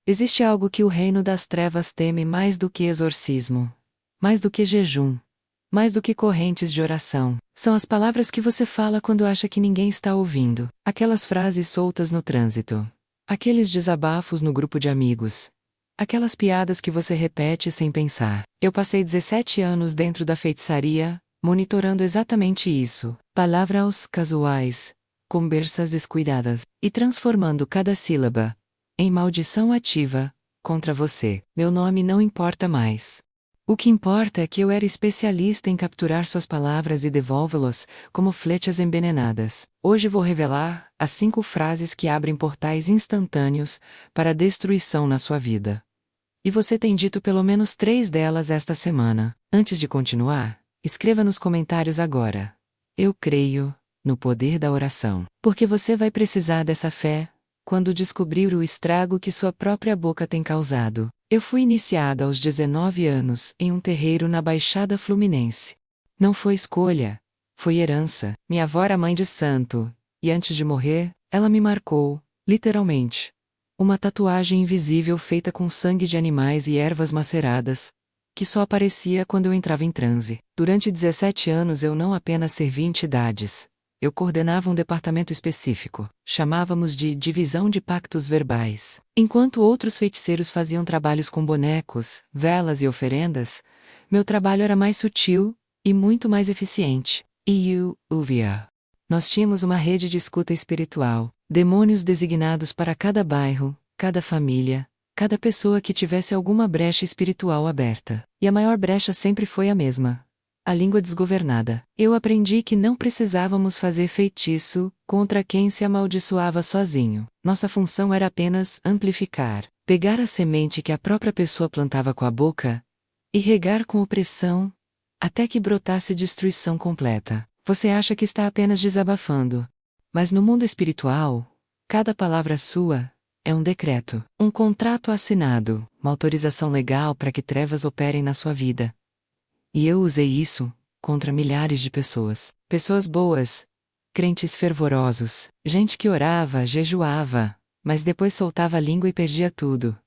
Existe algo que o reino das trevas teme mais do que exorcismo, mais do que jejum, mais do que correntes de oração. São as palavras que você fala quando acha que ninguém está ouvindo, aquelas frases soltas no trânsito, aqueles desabafos no grupo de amigos, aquelas piadas que você repete sem pensar. Eu passei 17 anos dentro da feitiçaria, monitorando exatamente isso, palavras casuais, conversas descuidadas, e transformando cada sílaba em maldição ativa contra você. Meu nome não importa mais. O que importa é que eu era especialista em capturar suas palavras e devolvê-los como flechas envenenadas. Hoje vou revelar as 5 frases que abrem portais instantâneos para a destruição na sua vida. E você tem dito pelo menos 3 delas esta semana. Antes de continuar, escreva nos comentários agora: eu creio no poder da oração. Porque você vai precisar dessa fé quando descobrir o estrago que sua própria boca tem causado. Eu fui iniciada aos 19 anos em um terreiro na Baixada Fluminense. Não foi escolha, foi herança. Minha avó era mãe de santo, e antes de morrer, ela me marcou, literalmente. Uma tatuagem invisível feita com sangue de animais e ervas maceradas, que só aparecia quando eu entrava em transe. Durante 17 anos eu não apenas servi entidades. Eu coordenava um departamento específico, chamávamos de Divisão de Pactos Verbais. Enquanto outros feiticeiros faziam trabalhos com bonecos, velas e oferendas, meu trabalho era mais sutil e muito mais eficiente. Uvia. Nós tínhamos uma rede de escuta espiritual, demônios designados para cada bairro, cada família, cada pessoa que tivesse alguma brecha espiritual aberta. E a maior brecha sempre foi a mesma: a língua desgovernada. Eu aprendi que não precisávamos fazer feitiço contra quem se amaldiçoava sozinho. Nossa função era apenas amplificar, pegar a semente que a própria pessoa plantava com a boca e regar com opressão até que brotasse destruição completa. Você acha que está apenas desabafando, mas no mundo espiritual, cada palavra sua é um decreto, um contrato assinado, uma autorização legal para que trevas operem na sua vida. E eu usei isso contra milhares de pessoas. Pessoas boas, crentes fervorosos, gente que orava, jejuava, mas depois soltava a língua e perdia tudo.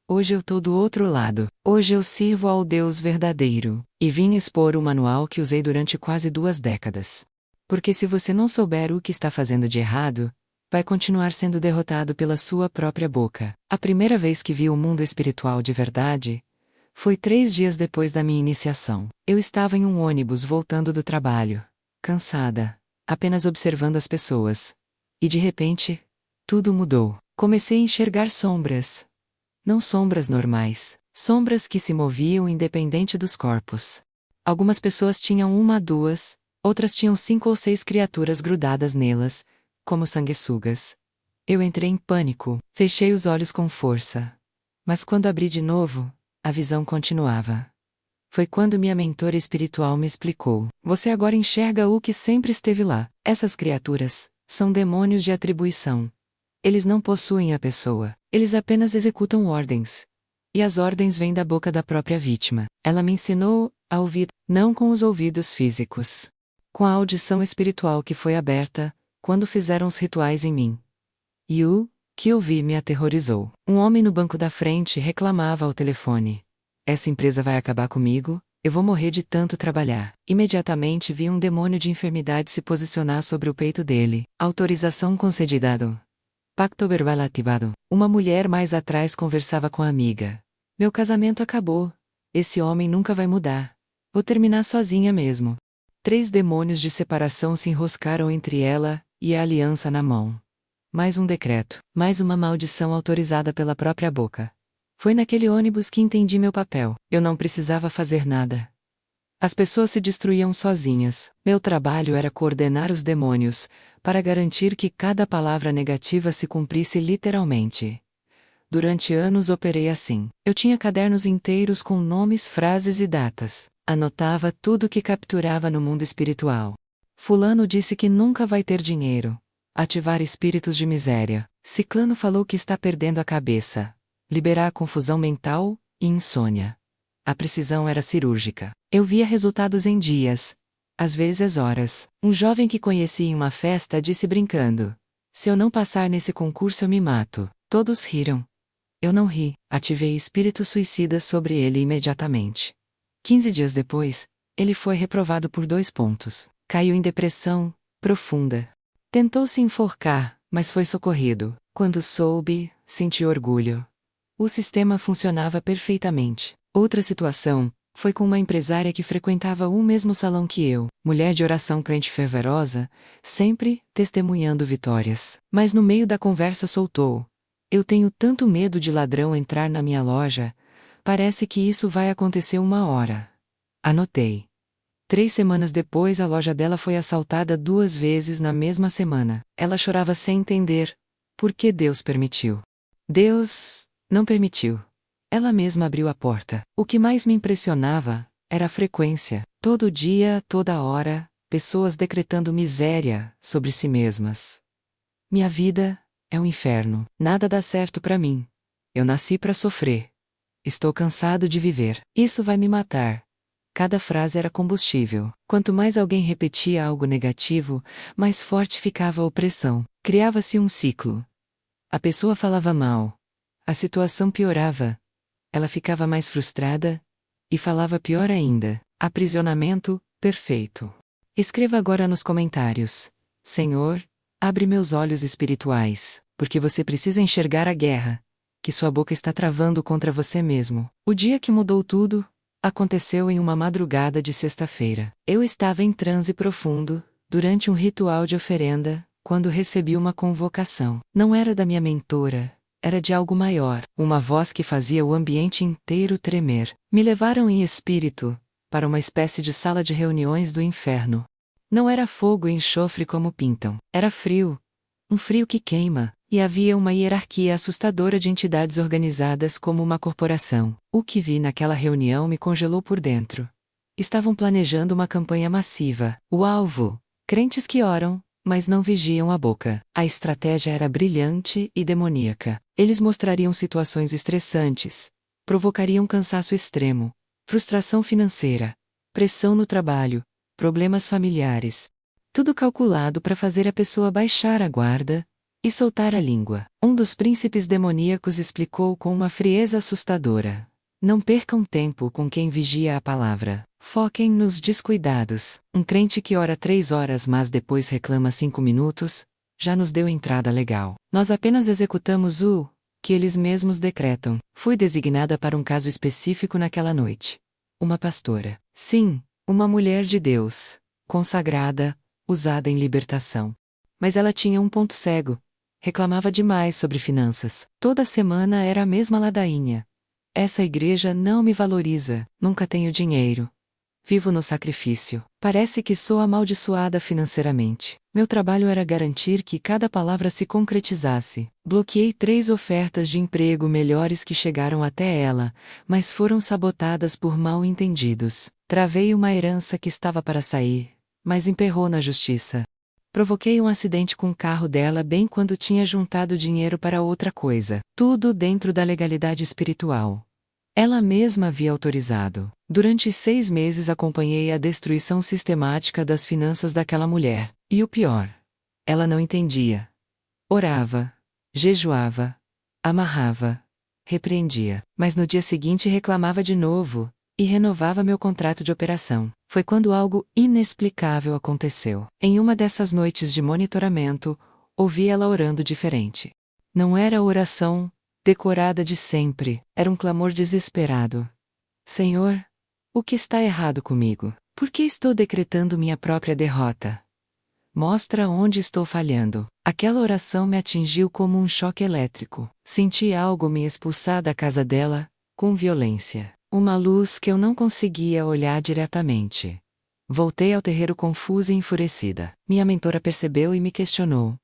Hoje eu tô do outro lado. Hoje eu sirvo ao Deus verdadeiro, e vim expor o manual que usei durante quase 2 décadas. Porque se você não souber o que está fazendo de errado, vai continuar sendo derrotado pela sua própria boca. A primeira vez que vi o mundo espiritual de verdade foi 3 dias depois da minha iniciação. Eu estava em um ônibus voltando do trabalho, cansada, apenas observando as pessoas. E de repente, tudo mudou. Comecei a enxergar sombras. Não sombras normais, sombras que se moviam independente dos corpos. Algumas pessoas tinham 1 2, outras tinham 5 ou 6 criaturas grudadas nelas, como sanguessugas. Eu entrei em pânico, fechei os olhos com força. Mas quando abri de novo, a visão continuava. Foi quando minha mentora espiritual me explicou: você agora enxerga o que sempre esteve lá. Essas criaturas são demônios de atribuição. Eles não possuem a pessoa, eles apenas executam ordens. E as ordens vêm da boca da própria vítima. Ela me ensinou a ouvir, não com os ouvidos físicos, com a audição espiritual que foi aberta quando fizeram os rituais em mim. E o que ouvi me aterrorizou. Um homem no banco da frente reclamava ao telefone: essa empresa vai acabar comigo, eu vou morrer de tanto trabalhar. Imediatamente vi um demônio de enfermidade se posicionar sobre o peito dele. Autorização concedida. Pacto verbal ativado. Uma mulher mais atrás conversava com a amiga: meu casamento acabou. Esse homem nunca vai mudar. Vou terminar sozinha mesmo. 3 demônios de separação se enroscaram entre ela e a aliança na mão. Mais um decreto, mais uma maldição autorizada pela própria boca. Foi naquele ônibus que entendi meu papel. Eu não precisava fazer nada. As pessoas se destruíam sozinhas. Meu trabalho era coordenar os demônios, para garantir que cada palavra negativa se cumprisse literalmente. Durante anos operei assim. Eu tinha cadernos inteiros com nomes, frases e datas. Anotava tudo que capturava no mundo espiritual. Fulano disse que nunca vai ter dinheiro. Ativar espíritos de miséria. Ciclano falou que está perdendo a cabeça. Liberar a confusão mental e insônia. A precisão era cirúrgica. Eu via resultados em dias, às vezes horas. Um jovem que conheci em uma festa disse brincando: se eu não passar nesse concurso eu me mato. Todos riram. Eu não ri, ativei espírito suicida sobre ele imediatamente. 15 dias depois, ele foi reprovado por 2 pontos. Caiu em depressão profunda. Tentou se enforcar, mas foi socorrido. Quando soube, senti orgulho. O sistema funcionava perfeitamente. Outra situação foi com uma empresária que frequentava o mesmo salão que eu, mulher de oração crente fervorosa, sempre testemunhando vitórias. Mas no meio da conversa soltou: eu tenho tanto medo de ladrão entrar na minha loja, parece que isso vai acontecer uma hora. Anotei. 3 semanas depois a loja dela foi assaltada 2 vezes na mesma semana. Ela chorava sem entender por que Deus permitiu. Deus não permitiu. Ela mesma abriu a porta. O que mais me impressionava era a frequência. Todo dia, toda hora, pessoas decretando miséria sobre si mesmas. Minha vida é um inferno. Nada dá certo para mim. Eu nasci para sofrer. Estou cansado de viver. Isso vai me matar. Cada frase era combustível. Quanto mais alguém repetia algo negativo, mais forte ficava a opressão. Criava-se um ciclo. A pessoa falava mal. A situação piorava. Ela ficava mais frustrada e falava pior ainda. Aprisionamento perfeito. Escreva agora nos comentários: Senhor, abre meus olhos espirituais, porque você precisa enxergar a guerra que sua boca está travando contra você mesmo. O dia que mudou tudo aconteceu em uma madrugada de sexta-feira. Eu estava em transe profundo, durante um ritual de oferenda, quando recebi uma convocação. Não era da minha mentora, era de algo maior, uma voz que fazia o ambiente inteiro tremer. Me levaram em espírito para uma espécie de sala de reuniões do inferno. Não era fogo e enxofre como pintam, era frio. Um frio que queima. E havia uma hierarquia assustadora de entidades organizadas como uma corporação. O que vi naquela reunião me congelou por dentro. Estavam planejando uma campanha massiva. O alvo: crentes que oram, mas não vigiam a boca. A estratégia era brilhante e demoníaca. Eles mostrariam situações estressantes, provocariam cansaço extremo, frustração financeira, pressão no trabalho, problemas familiares. Tudo calculado para fazer a pessoa baixar a guarda e soltar a língua. Um dos príncipes demoníacos explicou com uma frieza assustadora: não percam tempo com quem vigia a palavra. Foquem nos descuidados. Um crente que ora 3 horas mas depois reclama 5 minutos, já nos deu entrada legal. Nós apenas executamos o que eles mesmos decretam. Fui designada para um caso específico naquela noite. Uma pastora. Sim, uma mulher de Deus, consagrada, usada em libertação. Mas ela tinha um ponto cego. Reclamava demais sobre finanças. Toda semana era a mesma ladainha. Essa igreja não me valoriza, nunca tenho dinheiro. Vivo no sacrifício. Parece que sou amaldiçoada financeiramente. Meu trabalho era garantir que cada palavra se concretizasse. Bloqueei 3 ofertas de emprego melhores que chegaram até ela, mas foram sabotadas por mal-entendidos. Travei uma herança que estava para sair, mas emperrou na justiça. Provoquei um acidente com o carro dela bem quando tinha juntado dinheiro para outra coisa. Tudo dentro da legalidade espiritual. Ela mesma havia autorizado. Durante 6 meses acompanhei a destruição sistemática das finanças daquela mulher. E o pior: ela não entendia. Orava, jejuava, amarrava, repreendia. Mas no dia seguinte reclamava de novo e renovava meu contrato de operação. Foi quando algo inexplicável aconteceu. Em uma dessas noites de monitoramento, ouvi ela orando diferente. Não era a oração decorada de sempre, era um clamor desesperado. Senhor, o que está errado comigo? Por que estou decretando minha própria derrota? Mostra onde estou falhando. Aquela oração me atingiu como um choque elétrico. Senti algo me expulsar da casa dela, com violência. Uma luz que eu não conseguia olhar diretamente. Voltei ao terreiro confusa e enfurecida. Minha mentora percebeu e me questionou.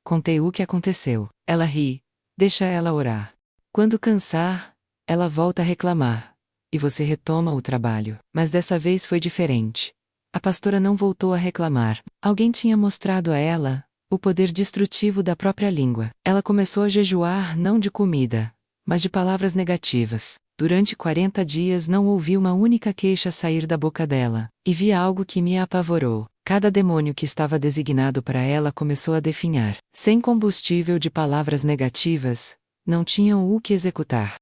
Contei o que aconteceu. Ela ri. Deixa ela orar. Quando cansar, ela volta a reclamar. E você retoma o trabalho. Mas dessa vez foi diferente. A pastora não voltou a reclamar. Alguém tinha mostrado a ela o poder destrutivo da própria língua. Ela começou a jejuar não de comida, mas de palavras negativas. Durante 40 dias não ouvi uma única queixa sair da boca dela. E vi algo que me apavorou. Cada demônio que estava designado para ela começou a definhar. Sem combustível de palavras negativas, Não tinham o que executar.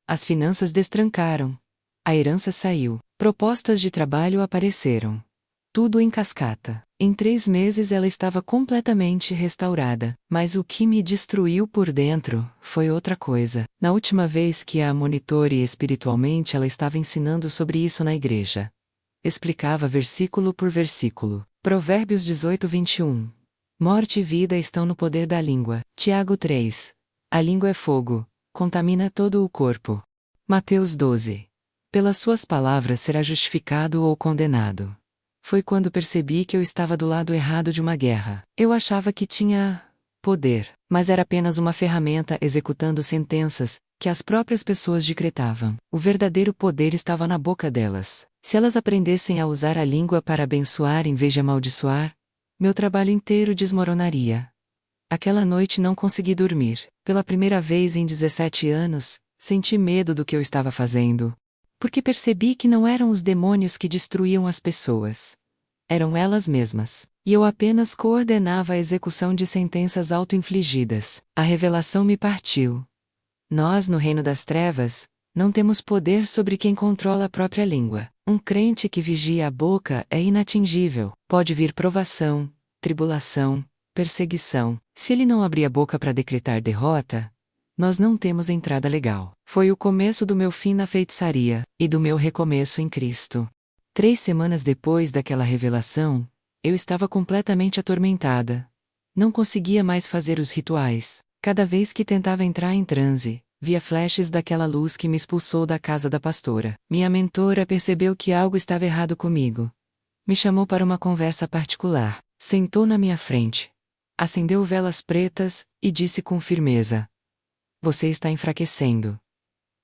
As finanças destrancaram. A herança saiu. Propostas de trabalho apareceram. Tudo em cascata. Em 3 meses ela estava completamente restaurada, mas o que me destruiu por dentro foi outra coisa. Na última vez que a monitore espiritualmente, ela estava ensinando sobre isso na igreja. Explicava versículo por versículo. Provérbios 18:21. Morte e vida estão no poder da língua. Tiago 3. A língua é fogo, contamina todo o corpo. Mateus 12. Pelas suas palavras será justificado ou condenado. Foi quando percebi que eu estava do lado errado de uma guerra. Eu achava que tinha poder, mas era apenas uma ferramenta executando sentenças que as próprias pessoas decretavam. O verdadeiro poder estava na boca delas. Se elas aprendessem a usar a língua para abençoar em vez de amaldiçoar, meu trabalho inteiro desmoronaria. Aquela noite não consegui dormir. Pela primeira vez em 17 anos, senti medo do que eu estava fazendo. Porque percebi que não eram os demônios que destruíam as pessoas. Eram elas mesmas. E eu apenas coordenava a execução de sentenças auto-infligidas. A revelação me partiu. Nós, no reino das trevas, não temos poder sobre quem controla a própria língua. Um crente que vigia a boca é inatingível. Pode vir provação, tribulação, perseguição. Se ele não abrir a boca para decretar derrota, nós não temos entrada legal. Foi o começo do meu fim na feitiçaria, e do meu recomeço em Cristo. 3 semanas depois daquela revelação, eu estava completamente atormentada. Não conseguia mais fazer os rituais. Cada vez que tentava entrar em transe, via flashes daquela luz que me expulsou da casa da pastora. Minha mentora percebeu que algo estava errado comigo. Me chamou para uma conversa particular. Sentou na minha frente. Acendeu velas pretas, e disse com firmeza: "Você está enfraquecendo.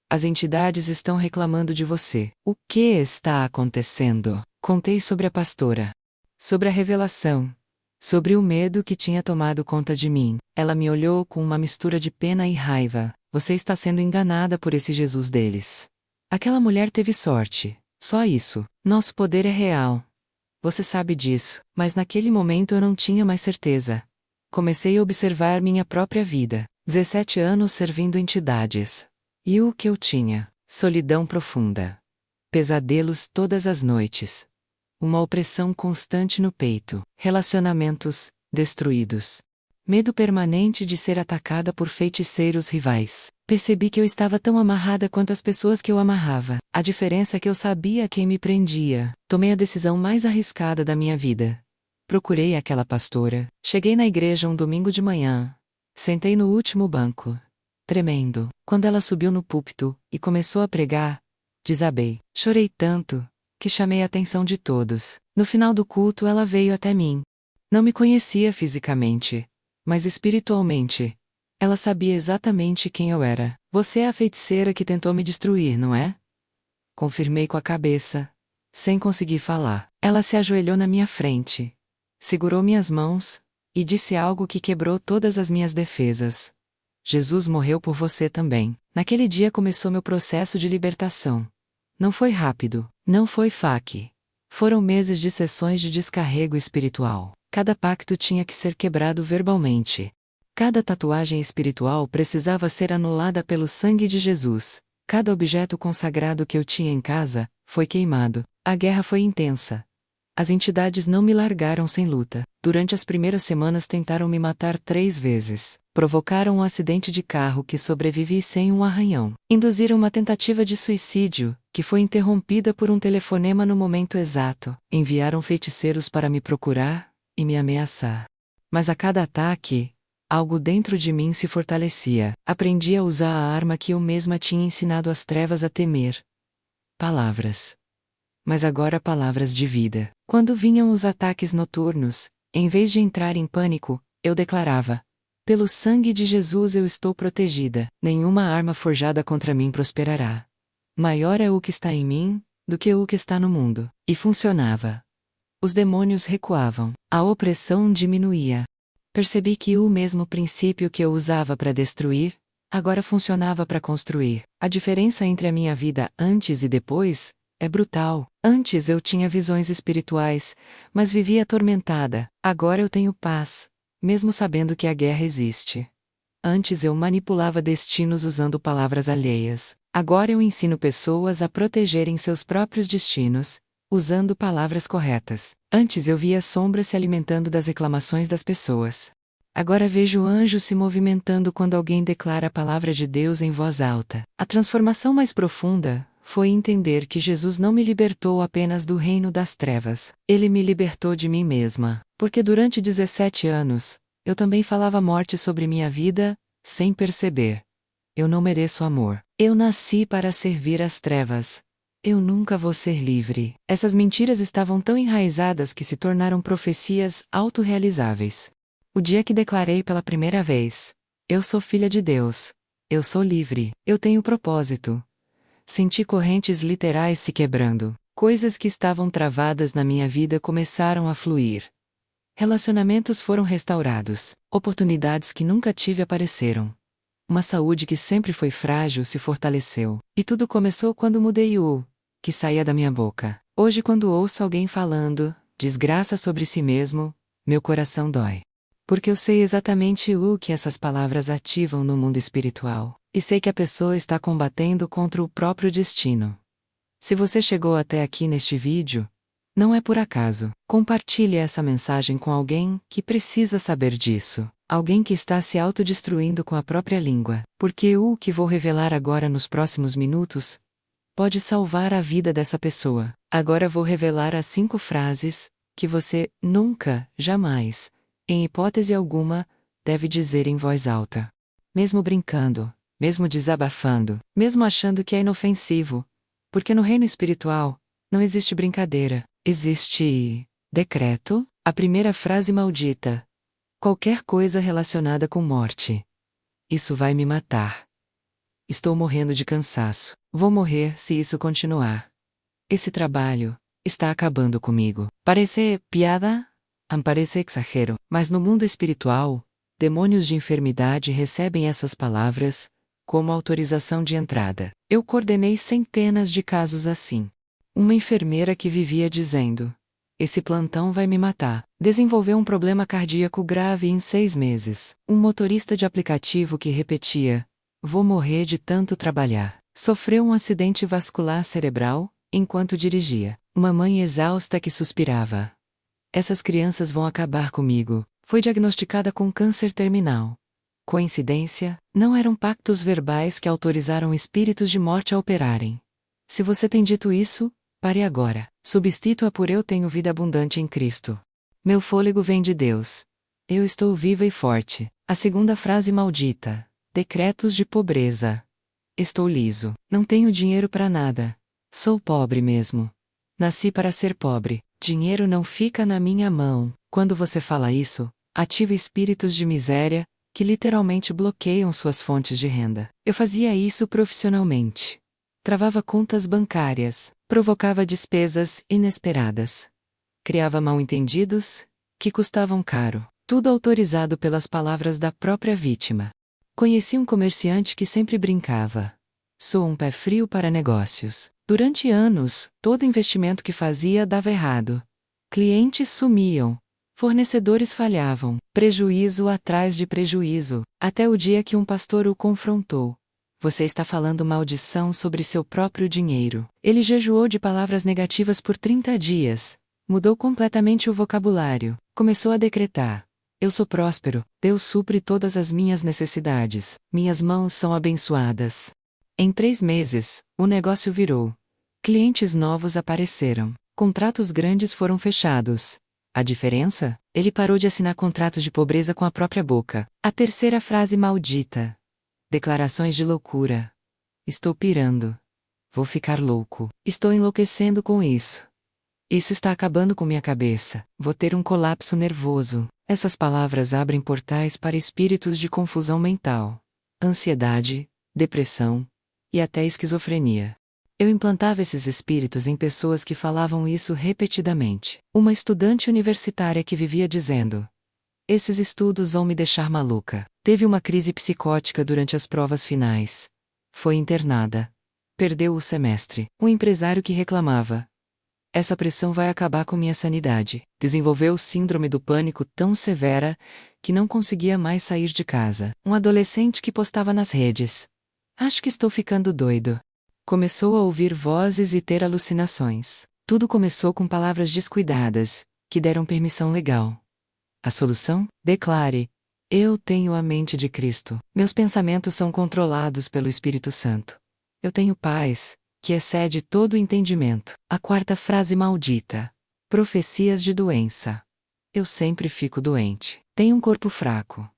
As entidades estão reclamando de você. O que está acontecendo?" Contei sobre a pastora. Sobre a revelação. Sobre o medo que tinha tomado conta de mim. Ela me olhou com uma mistura de pena e raiva. "Você está sendo enganada por esse Jesus deles. Aquela mulher teve sorte. Só isso. Nosso poder é real. Você sabe disso." Mas naquele momento eu não tinha mais certeza. Comecei a observar minha própria vida. 17 anos servindo entidades. E o que eu tinha? Solidão profunda. Pesadelos todas as noites. Uma opressão constante no peito. Relacionamentos destruídos. Medo permanente de ser atacada por feiticeiros rivais. Percebi que eu estava tão amarrada quanto as pessoas que eu amarrava. A diferença é que eu sabia quem me prendia. Tomei a decisão mais arriscada da minha vida. Procurei aquela pastora. Cheguei na igreja um domingo de manhã. Sentei no último banco. Tremendo. Quando ela subiu no púlpito e começou a pregar, desabei. Chorei tanto que chamei a atenção de todos. No final do culto ela veio até mim. Não me conhecia fisicamente, mas espiritualmente. Ela sabia exatamente quem eu era. "Você é a feiticeira que tentou me destruir, não é?" Confirmei com a cabeça, sem conseguir falar. Ela se ajoelhou na minha frente, segurou minhas mãos e disse algo que quebrou todas as minhas defesas. "Jesus morreu por você também." Naquele dia começou meu processo de libertação. Não foi rápido, não foi faque. Foram meses de sessões de descarrego espiritual. Cada pacto tinha que ser quebrado verbalmente. Cada tatuagem espiritual precisava ser anulada pelo sangue de Jesus. Cada objeto consagrado que eu tinha em casa foi queimado. A guerra foi intensa. As entidades não me largaram sem luta. Durante as primeiras semanas tentaram me matar 3 vezes. Provocaram um acidente de carro que sobrevivi sem um arranhão. Induziram uma tentativa de suicídio, que foi interrompida por um telefonema no momento exato. Enviaram feiticeiros para me procurar e me ameaçar. Mas a cada ataque, algo dentro de mim se fortalecia. Aprendi a usar a arma que eu mesma tinha ensinado as trevas a temer. Palavras. Mas agora palavras de vida. Quando vinham os ataques noturnos, em vez de entrar em pânico, eu declarava: "Pelo sangue de Jesus eu estou protegida. Nenhuma arma forjada contra mim prosperará. Maior é o que está em mim do que o que está no mundo." E funcionava. Os demônios recuavam. A opressão diminuía. Percebi que o mesmo princípio que eu usava para destruir, agora funcionava para construir. A diferença entre a minha vida antes e depois é brutal. Antes eu tinha visões espirituais, mas vivia atormentada. Agora eu tenho paz, mesmo sabendo que a guerra existe. Antes eu manipulava destinos usando palavras alheias. Agora eu ensino pessoas a protegerem seus próprios destinos, usando palavras corretas. Antes eu via sombras se alimentando das reclamações das pessoas. Agora vejo anjos se movimentando quando alguém declara a palavra de Deus em voz alta. A transformação mais profunda foi entender que Jesus não me libertou apenas do reino das trevas. Ele me libertou de mim mesma. Porque durante 17 anos, eu também falava morte sobre minha vida, sem perceber. Eu não mereço amor. Eu nasci para servir as trevas. Eu nunca vou ser livre. Essas mentiras estavam tão enraizadas que se tornaram profecias autorrealizáveis. O dia que declarei pela primeira vez: eu sou filha de Deus. Eu sou livre. Eu tenho propósito. Senti correntes literais se quebrando. Coisas que estavam travadas na minha vida começaram a fluir. Relacionamentos foram restaurados. Oportunidades que nunca tive apareceram. Uma saúde que sempre foi frágil se fortaleceu. E tudo começou quando mudei o que saía da minha boca. Hoje, quando ouço alguém falando desgraça sobre si mesmo, meu coração dói. Porque eu sei exatamente o que essas palavras ativam no mundo espiritual. E sei que a pessoa está combatendo contra o próprio destino. Se você chegou até aqui neste vídeo, não é por acaso. Compartilhe essa mensagem com alguém que precisa saber disso. Alguém que está se autodestruindo com a própria língua. Porque o que vou revelar agora nos próximos minutos pode salvar a vida dessa pessoa. Agora vou revelar as 5 frases que você nunca, jamais, em hipótese alguma, deve dizer em voz alta. Mesmo brincando, mesmo desabafando, mesmo achando que é inofensivo. Porque no reino espiritual, não existe brincadeira, existe decreto. A primeira frase maldita: qualquer coisa relacionada com morte. Isso vai me matar. Estou morrendo de cansaço. Vou morrer se isso continuar. Esse trabalho está acabando comigo. Parece piada? Parece exagero. Mas no mundo espiritual, demônios de enfermidade recebem essas palavras como autorização de entrada. Eu coordenei centenas de casos assim. Uma enfermeira que vivia dizendo: esse plantão vai me matar. Desenvolveu um problema cardíaco grave em 6 meses. Um motorista de aplicativo que repetia: vou morrer de tanto trabalhar. Sofreu um acidente vascular cerebral enquanto dirigia. Uma mãe exausta que suspirava: essas crianças vão acabar comigo. Foi diagnosticada com câncer terminal. Coincidência? Não eram pactos verbais que autorizaram espíritos de morte a operarem. Se você tem dito isso, pare agora. Substitua por eu tenho vida abundante em Cristo. Meu fôlego vem de Deus. Eu estou viva e forte. A segunda frase maldita: decretos de pobreza. Estou liso. Não tenho dinheiro para nada. Sou pobre mesmo. Nasci para ser pobre. Dinheiro não fica na minha mão. Quando você fala isso, ativa espíritos de miséria, que literalmente bloqueiam suas fontes de renda. Eu fazia isso profissionalmente. Travava contas bancárias, provocava despesas inesperadas. Criava mal-entendidos, que custavam caro. Tudo autorizado pelas palavras da própria vítima. Conheci um comerciante que sempre brincava: sou um pé frio para negócios. Durante anos, todo investimento que fazia dava errado. Clientes sumiam. Fornecedores falhavam. Prejuízo atrás de prejuízo. Até o dia que um pastor o confrontou: você está falando maldição sobre seu próprio dinheiro. Ele jejuou de palavras negativas por 30 dias. Mudou completamente o vocabulário. Começou a decretar: eu sou próspero, Deus supre todas as minhas necessidades. Minhas mãos são abençoadas. Em 3 meses, o negócio virou. Clientes novos apareceram. Contratos grandes foram fechados. A diferença? Ele parou de assinar contratos de pobreza com a própria boca. A terceira frase maldita: declarações de loucura. Estou pirando. Vou ficar louco. Estou enlouquecendo com isso. Isso está acabando com minha cabeça. Vou ter um colapso nervoso. Essas palavras abrem portais para espíritos de confusão mental, ansiedade, depressão e até esquizofrenia. Eu implantava esses espíritos em pessoas que falavam isso repetidamente. Uma estudante universitária que vivia dizendo: esses estudos vão me deixar maluca. Teve uma crise psicótica durante as provas finais. Foi internada. Perdeu o semestre. Um empresário que reclamava: essa pressão vai acabar com minha sanidade. Desenvolveu síndrome do pânico tão severa que não conseguia mais sair de casa. Um adolescente que postava nas redes: "Acho que estou ficando doido." Começou a ouvir vozes e ter alucinações. Tudo começou com palavras descuidadas, que deram permissão legal. A solução? Declare: "Eu tenho a mente de Cristo. Meus pensamentos são controlados pelo Espírito Santo. Eu tenho paz, que excede todo o entendimento." A quarta frase maldita: profecias de doença. Eu sempre fico doente. Tenho um corpo fraco.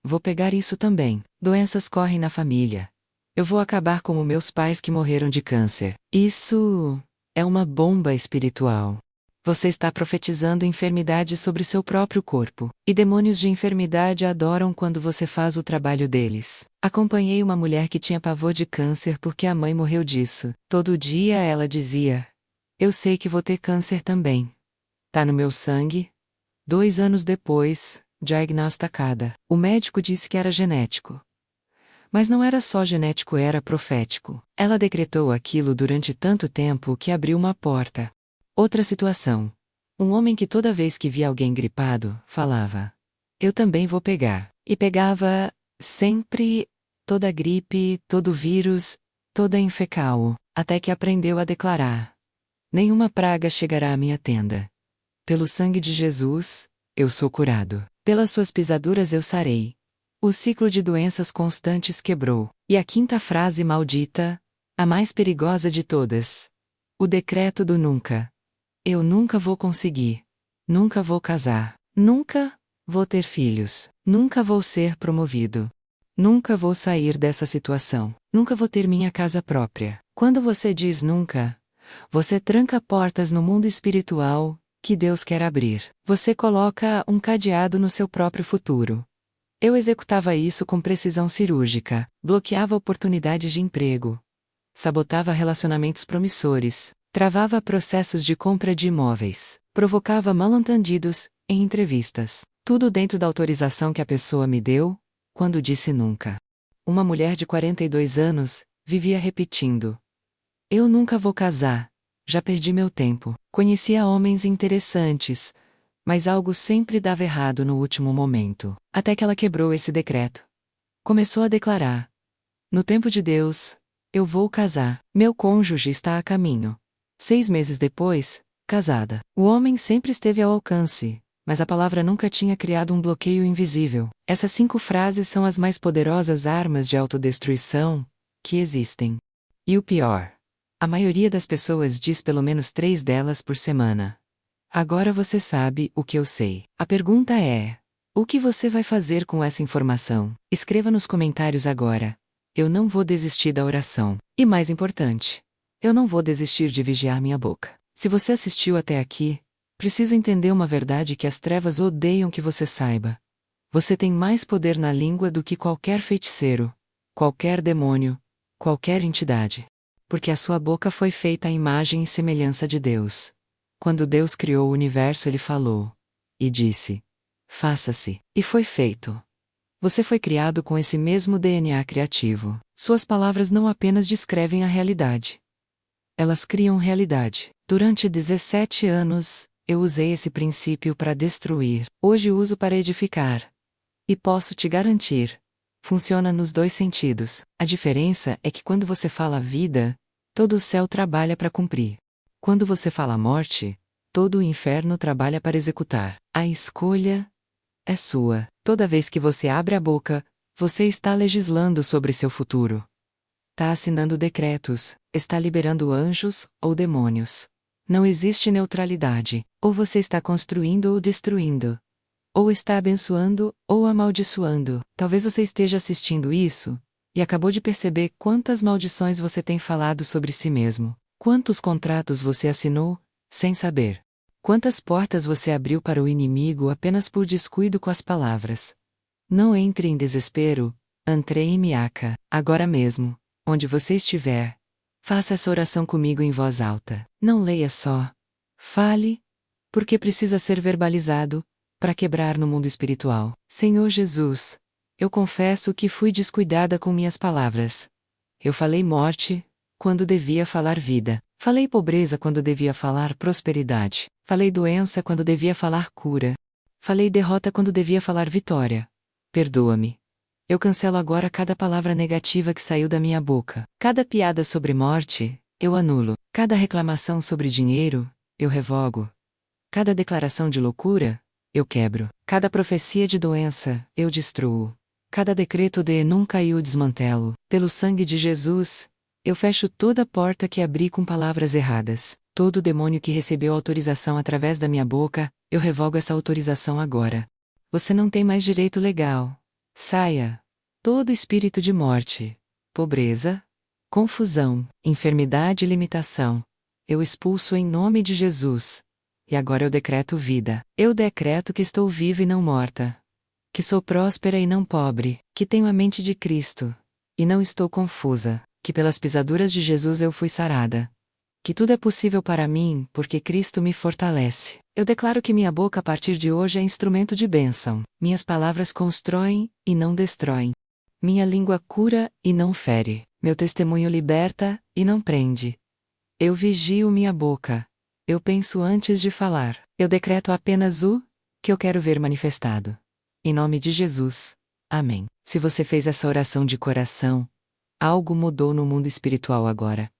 Vou pegar isso também. Doenças correm na família. Eu vou acabar como meus pais que morreram de câncer. Isso é uma bomba espiritual. Você está profetizando enfermidade sobre seu próprio corpo, e demônios de enfermidade adoram quando você faz o trabalho deles. Acompanhei uma mulher que tinha pavor de câncer porque a mãe morreu disso. Todo dia ela dizia: "Eu sei que vou ter câncer também. Tá no meu sangue." 2 anos depois, diagnosticada. O médico disse que era genético. Mas não era só genético, era profético. Ela decretou aquilo durante tanto tempo que abriu uma porta. Outra situação. Um homem que toda vez que via alguém gripado, falava: "Eu também vou pegar." E pegava, sempre, toda gripe, todo vírus, toda infecção, até que aprendeu a declarar: "Nenhuma praga chegará à minha tenda. Pelo sangue de Jesus, eu sou curado. Pelas suas pisaduras eu sarei." O ciclo de doenças constantes quebrou. E a quinta frase maldita, a mais perigosa de todas. O decreto do nunca. Eu nunca vou conseguir. Nunca vou casar. Nunca vou ter filhos. Nunca vou ser promovido. Nunca vou sair dessa situação. Nunca vou ter minha casa própria. Quando você diz nunca, você tranca portas no mundo espiritual que Deus quer abrir. Você coloca um cadeado no seu próprio futuro. Eu executava isso com precisão cirúrgica, bloqueava oportunidades de emprego, sabotava relacionamentos promissores, travava processos de compra de imóveis, provocava mal-entendidos em entrevistas. Tudo dentro da autorização que a pessoa me deu, quando disse nunca. Uma mulher de 42 anos vivia repetindo: "Eu nunca vou casar. Já perdi meu tempo." Conhecia homens interessantes, mas algo sempre dava errado no último momento. Até que ela quebrou esse decreto. Começou a declarar: "No tempo de Deus, eu vou casar. Meu cônjuge está a caminho." 6 meses depois, casada. O homem sempre esteve ao alcance, mas a palavra nunca tinha criado um bloqueio invisível. Essas 5 frases são as mais poderosas armas de autodestruição que existem. E o pior: a maioria das pessoas diz pelo menos 3 delas por semana. Agora você sabe o que eu sei. A pergunta é: o que você vai fazer com essa informação? Escreva nos comentários agora. Eu não vou desistir da oração. E mais importante, eu não vou desistir de vigiar minha boca. Se você assistiu até aqui, precisa entender uma verdade que as trevas odeiam que você saiba. Você tem mais poder na língua do que qualquer feiticeiro, qualquer demônio, qualquer entidade. Porque a sua boca foi feita à imagem e semelhança de Deus. Quando Deus criou o universo, Ele falou e disse: "Faça-se." E foi feito. Você foi criado com esse mesmo DNA criativo. Suas palavras não apenas descrevem a realidade. Elas criam realidade. Durante 17 anos, eu usei esse princípio para destruir. Hoje uso para edificar. E posso te garantir: funciona nos 2 sentidos. A diferença é que quando você fala vida, todo o céu trabalha para cumprir. Quando você fala morte, todo o inferno trabalha para executar. A escolha é sua. Toda vez que você abre a boca, você está legislando sobre seu futuro. Está assinando decretos, está liberando anjos ou demônios. Não existe neutralidade. Ou você está construindo ou destruindo. Ou está abençoando ou amaldiçoando. Talvez você esteja assistindo isso e acabou de perceber quantas maldições você tem falado sobre si mesmo. Quantos contratos você assinou sem saber? Quantas portas você abriu para o inimigo apenas por descuido com as palavras? Não entre em desespero, entre em miaca, agora mesmo, onde você estiver. Faça essa oração comigo em voz alta. Não leia só. Fale, porque precisa ser verbalizado, para quebrar no mundo espiritual. Senhor Jesus, eu confesso que fui descuidada com minhas palavras. Eu falei morte, quando devia falar vida. Falei pobreza quando devia falar prosperidade. Falei doença quando devia falar cura. Falei derrota quando devia falar vitória. Perdoa-me. Eu cancelo agora cada palavra negativa que saiu da minha boca. Cada piada sobre morte, eu anulo. Cada reclamação sobre dinheiro, eu revogo. Cada declaração de loucura, eu quebro. Cada profecia de doença, eu destruo. Cada decreto de nunca eu desmantelo. Pelo sangue de Jesus, eu fecho toda porta que abri com palavras erradas. Todo demônio que recebeu autorização através da minha boca, eu revogo essa autorização agora. Você não tem mais direito legal. Saia. Todo espírito de morte, pobreza, confusão, enfermidade e limitação, eu expulso em nome de Jesus. E agora eu decreto vida. Eu decreto que estou viva e não morta. Que sou próspera e não pobre. Que tenho a mente de Cristo. E não estou confusa. Que pelas pisaduras de Jesus eu fui sarada. Que tudo é possível para mim, porque Cristo me fortalece. Eu declaro que minha boca a partir de hoje é instrumento de bênção. Minhas palavras constroem, e não destroem. Minha língua cura, e não fere. Meu testemunho liberta, e não prende. Eu vigio minha boca. Eu penso antes de falar. Eu decreto apenas o que eu quero ver manifestado. Em nome de Jesus. Amém. Se você fez essa oração de coração, algo mudou no mundo espiritual agora.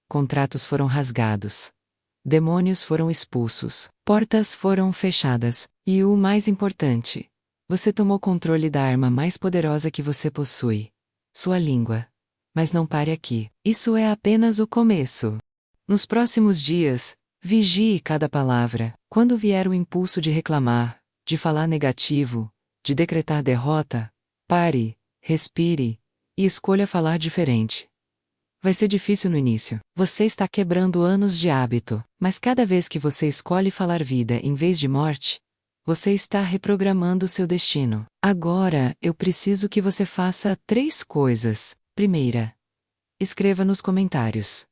Contratos foram rasgados. Demônios foram expulsos. Portas foram fechadas. E o mais importante, você tomou controle da arma mais poderosa que você possui. Sua língua. Mas não pare aqui. Isso é apenas o começo. Nos próximos dias, vigie cada palavra. Quando vier o impulso de reclamar, de falar negativo, de decretar derrota, pare, respire, e escolha falar diferente. Vai ser difícil no início. Você está quebrando anos de hábito, mas cada vez que você escolhe falar vida em vez de morte, você está reprogramando seu destino. Agora, eu preciso que você faça 3 coisas. Primeira, escreva nos comentários.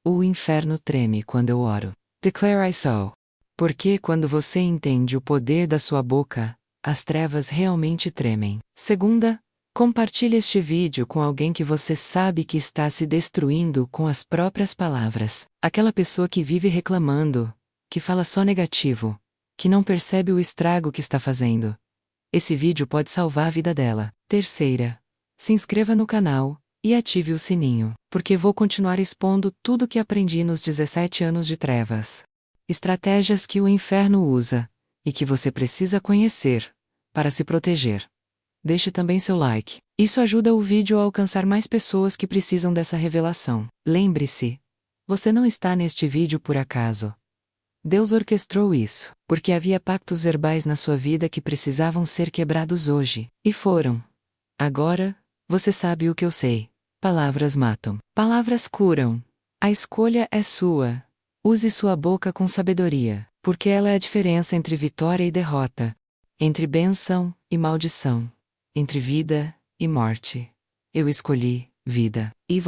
O inferno treme quando eu oro. Declare I so. Porque quando você entende o poder da sua boca, as trevas realmente tremem. Segunda, compartilhe este vídeo com alguém que você sabe que está se destruindo com as próprias palavras. Aquela pessoa que vive reclamando, que fala só negativo, que não percebe o estrago que está fazendo. Esse vídeo pode salvar a vida dela. Terceira, se inscreva no canal e ative o sininho, porque vou continuar expondo tudo que aprendi nos 17 anos de trevas. Estratégias que o inferno usa, e que você precisa conhecer, para se proteger. Deixe também seu like. Isso ajuda o vídeo a alcançar mais pessoas que precisam dessa revelação. Lembre-se, você não está neste vídeo por acaso. Deus orquestrou isso, porque havia pactos verbais na sua vida que precisavam ser quebrados hoje, e foram. Agora, você sabe o que eu sei. Palavras matam. Palavras curam. A escolha é sua. Use sua boca com sabedoria, porque ela é a diferença entre vitória e derrota, entre bênção e maldição, entre vida e morte. Eu escolhi vida. E